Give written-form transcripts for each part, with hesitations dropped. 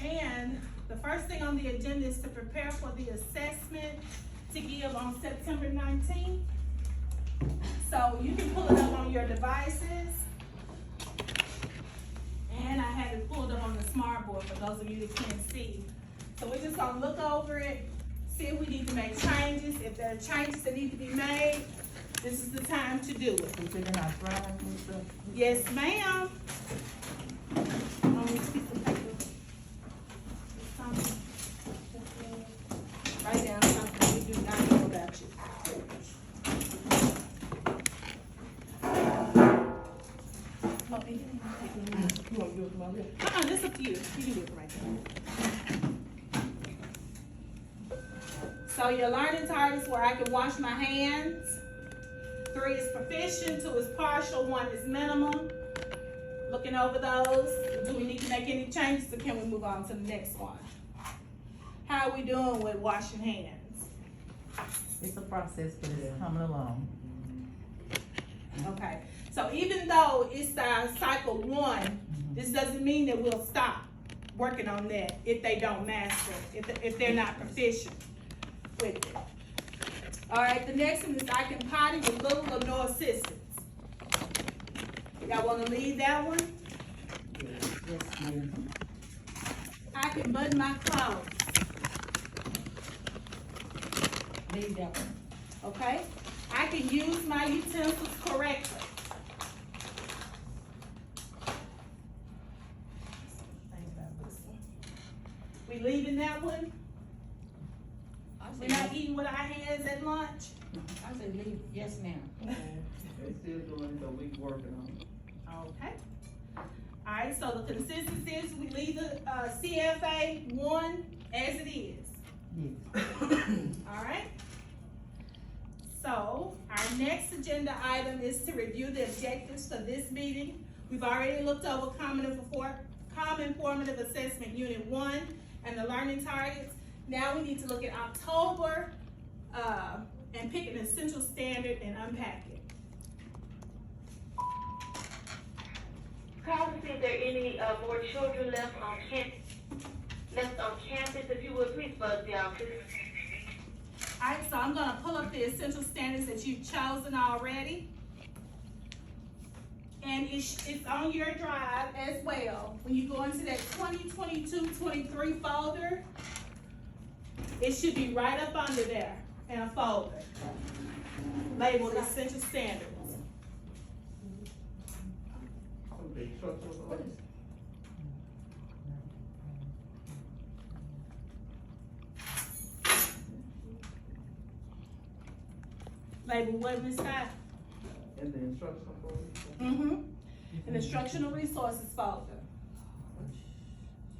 And the first thing on the agenda is to prepare for the assessment to give on September 19th. So you can pull it up on your devices. And I have it pulled up on the smart board for those of you that can't see. So we're just gonna look over it, see if we need to make changes. If there are changes that need to be made, this is the time to do it. Yes, ma'am. On this piece of paper. Write down something we do not know about you. You want to do it from over here? This up to you. You can do it right there. So your learning targets where I can wash my hands. 3 is proficient, 2 is partial, 1 is minimum. Looking over those. Do we need to make any changes or can we move on to the next one? How are we doing with washing hands? It's a process, but it's coming along. Okay. So even though it's cycle 1, this doesn't mean that we'll stop working on that if they don't master, if they're not proficient with it. All right, the next one is I can potty with little or no assistance. Y'all want to leave that one? Yes, ma'am. I can button my clothes. Leave that one. Okay? I can use my utensils correctly. We leaving that one? We're not eating with our hands at lunch? I said leave, yes, ma'am. They still doing it, so we working on it. Okay. All right, so the consensus is we leave the CFA 1 as it is. Yes. All right. So our next agenda item is to review the objectives for this meeting. We've already looked over Common Formative Assessment Unit 1 and the learning targets. Now we need to look at October and pick an essential standard and unpack it. Call to see if there are any more children left on campus. If you would please buzz the office. All right, so I'm gonna pull up the essential standards that you've chosen already. And it's on your drive as well. When you go into that 2022-23 folder, it should be right up under there in a folder labeled essential standards. Some big trucks over there. Labeled what, Ms. Scott? And the instructional folder. An instructional resources folder.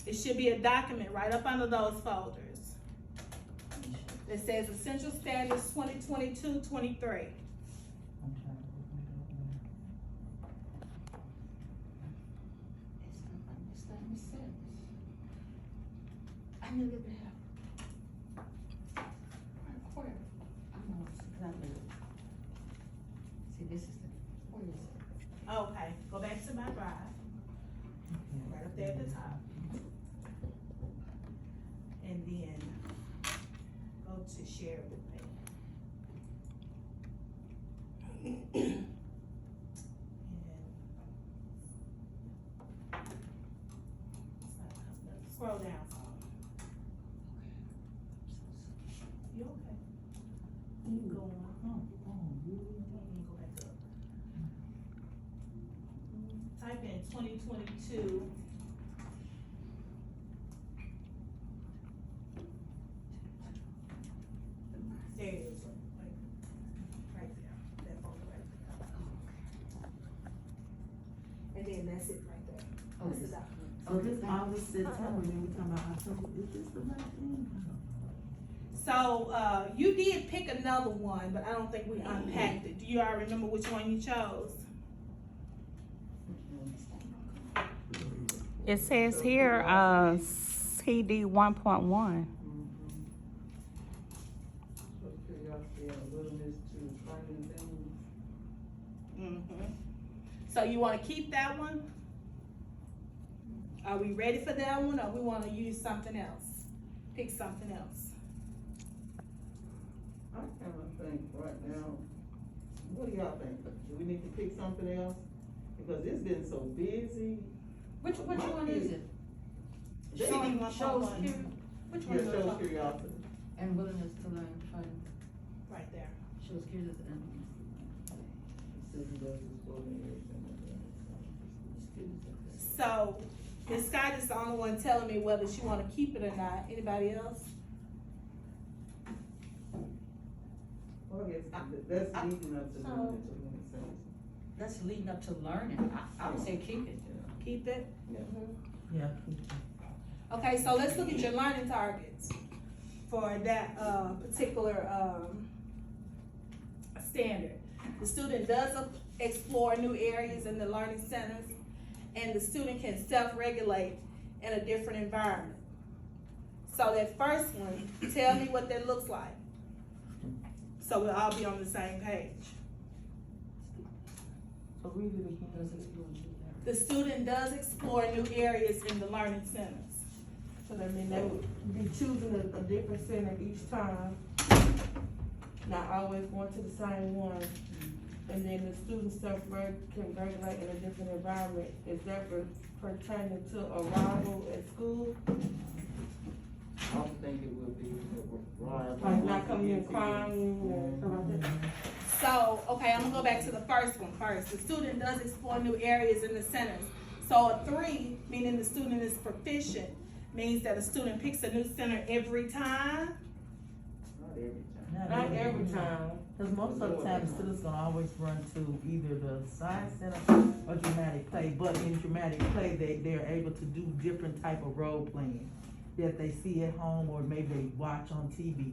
It should be a document right up under those folders. It says Essential Standards 2022-23. I knew that they have. Where? I know, it's not there. See, this is the, where is it? Okay, go back to my drive. Right up there at the top. And then go to share with me. And scroll down. You okay? You can go on. You can go back up. Type in 2022. There it is, right there, that folder right there. And then that's it right there. Oh, That's the this- document. Oh, this August, September, then we talking about October, is this the right thing? So, you did pick another one, but I don't think we unpacked it. Do you all remember which one you chose? It says here, CD 1.1. Just curiosity and willingness to try new things. So you wanna keep that one? Are we ready for that one, or we wanna use something else? Pick something else. I kinda think right now, what do y'all think? Do we need to pick something else? Because it's been so busy. Which one is it? They Show- need- Shows one. curiosity Which one Yeah, is it? show curiosity. and willingness to learn, trying, Right there. shows curiosity and Susan does this for me and everything like students. So, Ms. Scott is the only one telling me whether she wanna keep it or not. Anybody else? that. Well, I guess that's leading up to So- learning to learn sense. That's leading up to learning, I would say keep it. Keep it? Yeah. Okay, so let's look at your learning targets for that, particular, standard. The student does explore new areas in the learning centers, and the student can self-regulate in a different environment. So that first one, tell me what that looks like. So we'll all be on the same page. So read it again. Does explore new areas. The student does explore new areas in the learning centers. So that means they would be choosing a different center each time, not always going to the same one. And then the students can regulate in a different environment. Is that pertaining to arrival at school? I don't think it would be a rival. Like not coming in crying or something like that? So, okay, I'm gonna go back to the first one first. The student does explore new areas in the centers. So a 3, meaning the student is proficient, means that a student picks a new center every time. Not every time. Not every time. Cause most of the time, the students gonna always run to either the science center or dramatic play, but in dramatic play, they're able to do different type of role playing that they see at home or maybe they watch on TV.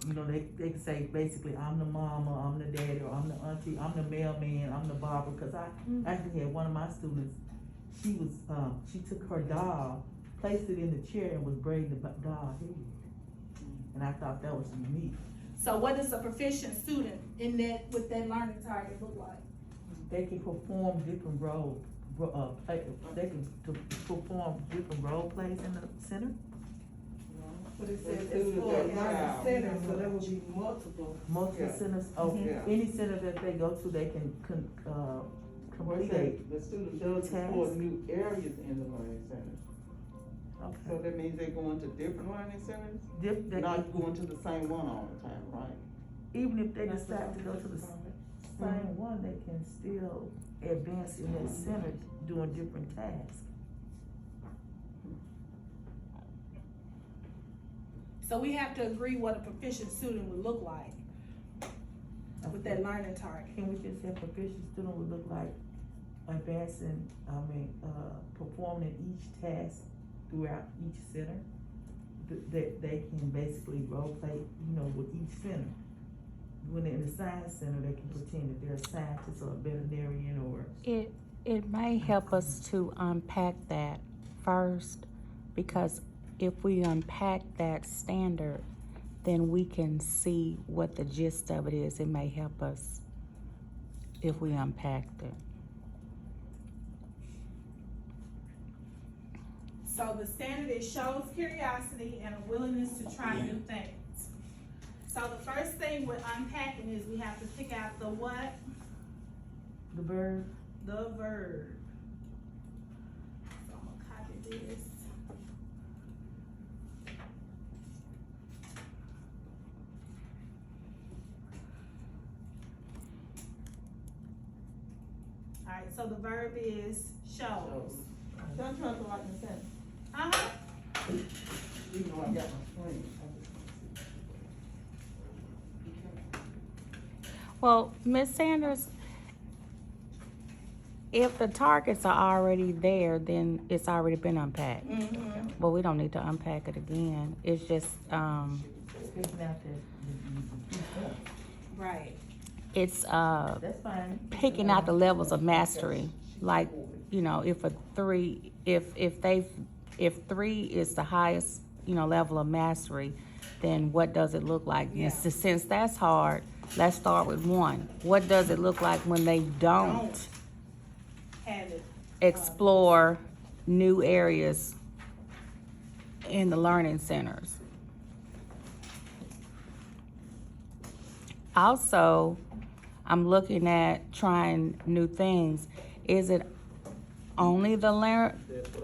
You know, they can say basically, I'm the mama, I'm the daddy, or I'm the auntie, I'm the mailman, I'm the barber, cause I actually had one of my students, she took her doll, placed it in the chair and was braiding the doll hair. And I thought that was unique. So what does a proficient student in that, with that learning target look like? They can perform different they can perform different role plays in the center. But it The says it's students for a that learning have- center, so there would be multiple. Multiple Yeah. centers, Yeah. any center that they go to, they can, Well, it complete says the student does explore task. new areas in the learning centers. So okay. that means they're going to different learning centers? They- Not going to the same one all the time, right? Even if they That's decide what to go to the I'm same one, they can still advance in that center doing different tasks. So we have to agree what a proficient student would look like with that learning target. Can we just say proficient student would look like advancing, performing each task throughout each center? That they can basically role play, with each center. When they're in the science center, they can pretend that they're a scientist or a veterinarian or. It may help us to unpack that first, because if we unpack that standard, then we can see what the gist of it is. It may help us if we unpacked it. So the standard is shows curiosity and a willingness to try new things. So the first thing with unpacking is we have to pick out the what? The verb. The verb. So I'm gonna copy this. Alright, so the verb is shows. So I'm trying to write the sentence, Uh-huh. even though I got my screen. Well, Ms. Sanders, if the targets are already there, then it's already been unpacked. Mm-hmm. Well, we don't need to unpack it again. It's just, Picking out the stuff. Right. it's, That's fine. picking out the levels of mastery. Like, if a 3, if 3 is the highest, level of mastery, then what does it look like? Yeah. And since that's hard, let's start with 1. What does it look like when they don't Have it. explore new areas in the learning centers. Also, I'm looking at trying new things. Is it only the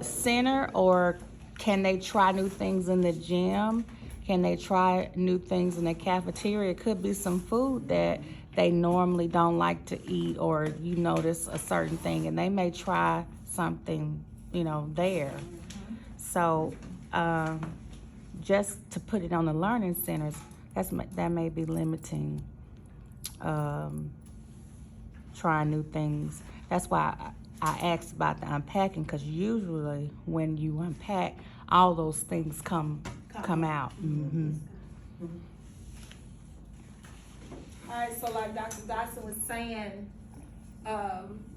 center, or can they try new things in the gym? Can they try new things in the cafeteria? It could be some food that they normally don't like to eat, or you notice a certain thing and they may try something, there. So, just to put it on the learning centers, that may be limiting, trying new things. That's why I asked about the unpacking, because usually when you unpack, all those things come out. Mm-hmm. Alright, so like Dr. Dotson was saying,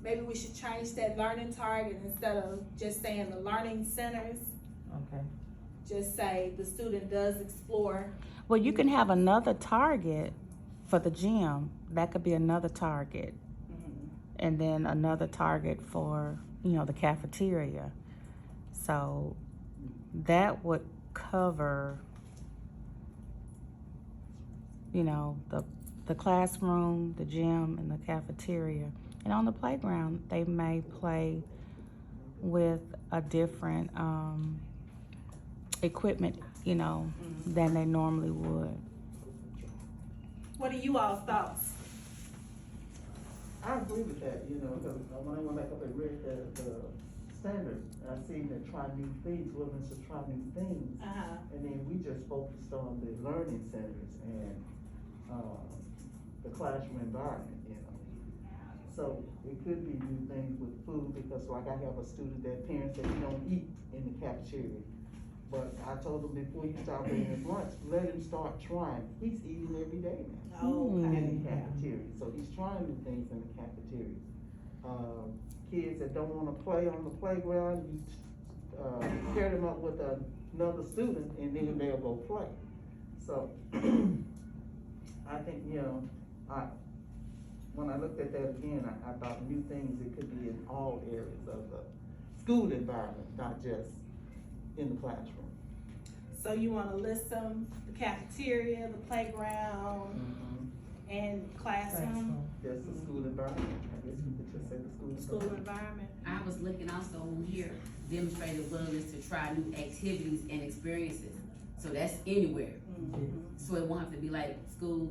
maybe we should change that learning target instead of just saying the learning centers. Okay. Just say the student does explore. Well, you can have another target for the gym. That could be another target. And then another target for, the cafeteria. So that would cover, the classroom, the gym, and the cafeteria. And on the playground, they may play with a different equipment, than they normally would. What are you all's thoughts? I agree with that, because when I went back up and read the standards, I seen that try new things, willingness to try new things. And then we just focused on the learning centers and, the classroom environment, So it could be new things with food, because like I have a student that parents say he don't eat in the cafeteria. But I told him, before you start bringing his lunch, let him start trying. He's eating every day now. In the cafeteria, so he's trying new things in the cafeteria. Kids that don't wanna play on the playground, you pair them up with another student and then they'll go play. So, I think, when I looked at that again, I thought new things, it could be in all areas of the school environment, not just in the classroom. So you wanna list them, the cafeteria, the playground, and classroom, Just the school environment, I guess we could just say the school school environment. environment. I was looking also on here, demonstrated willingness to try new activities and experiences. So that's anywhere. So it won't have to be like school,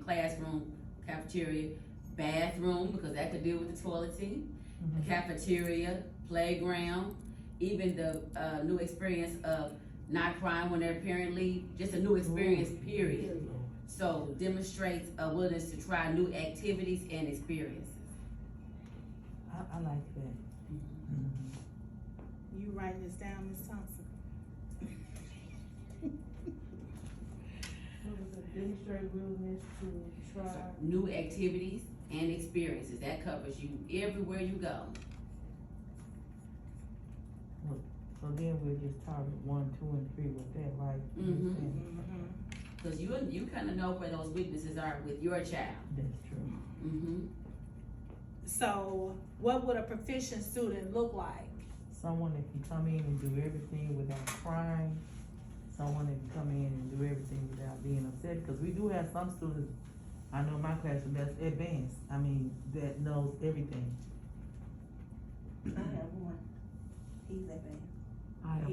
classroom, cafeteria, bathroom, because that could deal with the toileting, cafeteria, playground, even the new experience of not crying when their parent leave, just a new experience, period. So demonstrates a willingness to try new activities and experiences. I like that. You writing this down, Ms. Thompson? Demonstrate willingness to try. New activities and experiences, that covers you everywhere you go. So then we'll just target 1, 2, and 3 with that, right? Cause you kinda know where those weaknesses are with your child. That's true. So what would a proficient student look like? Someone that can come in and do everything without crying. Someone that can come in and do everything without being upset. Because we do have some students, I know in my classroom, that's advanced. That knows everything. I have one. He's that bad. I have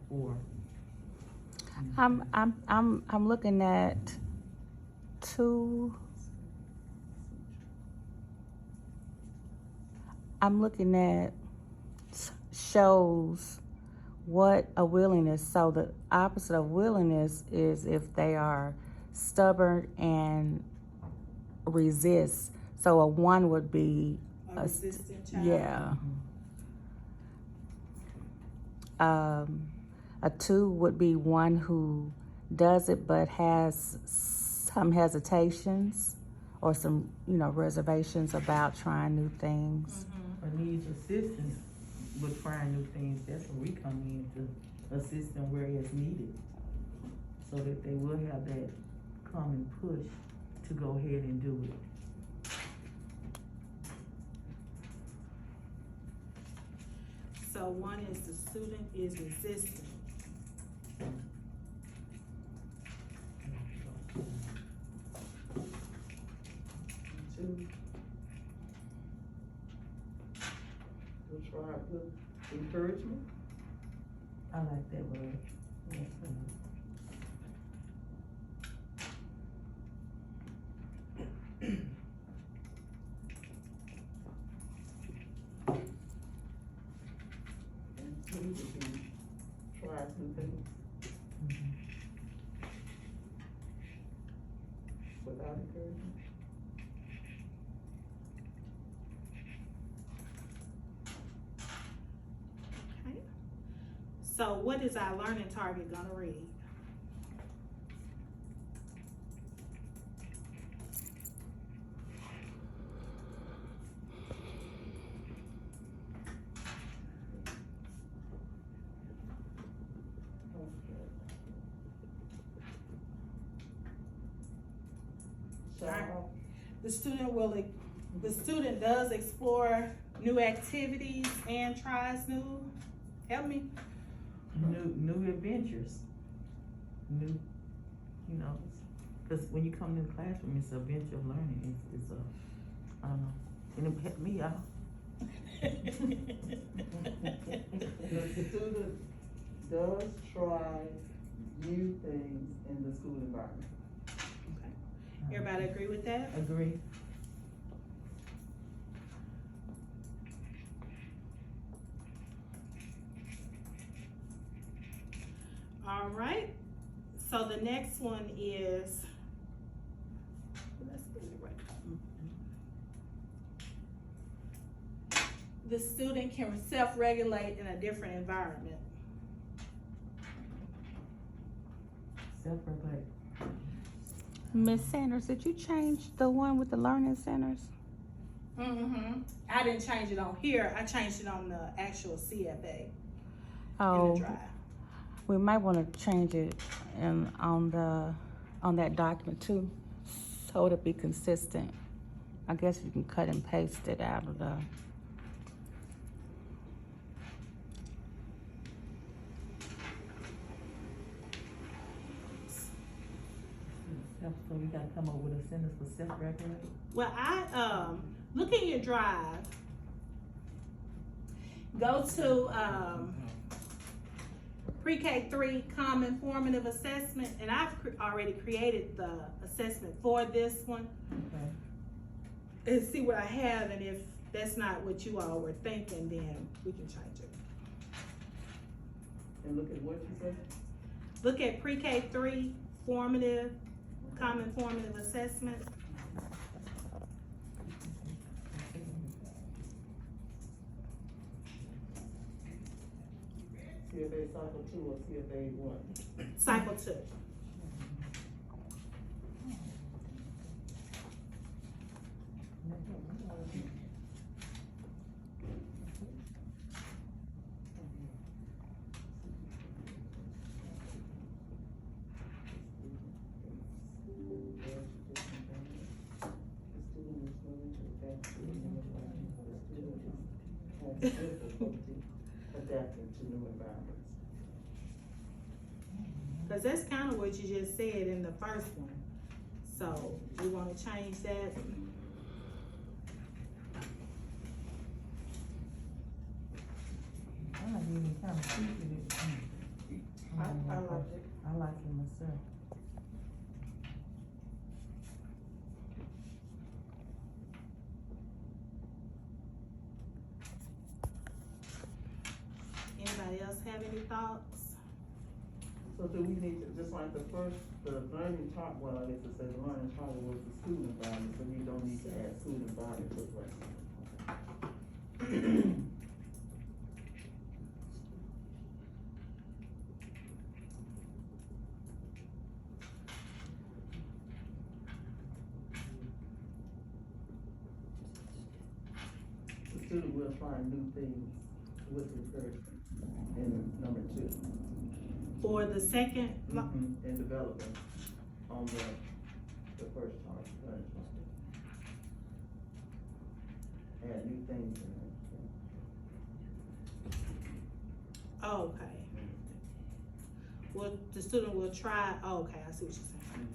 four. I'm looking at 2. I'm looking at shows what a willingness. So the opposite of willingness is if they are stubborn and resist. So a 1 would be A resistant child? yeah. A 2 would be one who does it but has some hesitations or some, reservations about trying new things. Or needs assistance with trying new things. That's where we come in to assist them where it's needed. So that they will have that common push to go ahead and do it. So one is the student is resistant. Two. We'll try with encouragement. I like that word. And three would be try new things. Without encouragement. Okay. So what is our learning target gonna read? Child, The student does explore new activities and tries new, help me? New adventures. New, you know, cause when you come to the classroom, it's an adventure of learning. It's a, I don't know, and it helped me out. the student does try new things in the school environment. Everybody agree with that? Agree. All right, so the next one is, let's get it right. The student can self-regulate in a different environment. Self-regulate. Miss Sanders, did you change the one with the learning centers? Mm-hmm. I didn't change it on here, I changed it on the actual CFA in Oh, the drive. we might wanna change it on that document too, so it'll be consistent. I guess you can cut and paste it out of the, So we gotta come up with a sentence for self-regulate. Well, look in your drive. Go to, pre-K 3 common formative assessment, and I've already created the assessment for this one. Okay. And see what I have, and if that's not what you all were thinking, then we can change it. And look at what you said. Look at pre-K 3 common formative assessment. CFA cycle 2 or CFA 1? Cycle 2. Adapting to new environments. Cause that's kind of what you just said in the first one. So we wanna change that. I like even kind of tweaking it. I like it. I like it myself. Anybody else have any thoughts? So do we need to, just like the learning target, well, I guess it says the learning target was the school environment, so we don't need to add school environment to the rest. The student will try new things with encouragement in number 2. For the second, In development on the first target, learning target. Add new things in Okay. Well, the student will try, okay, I see what you're saying.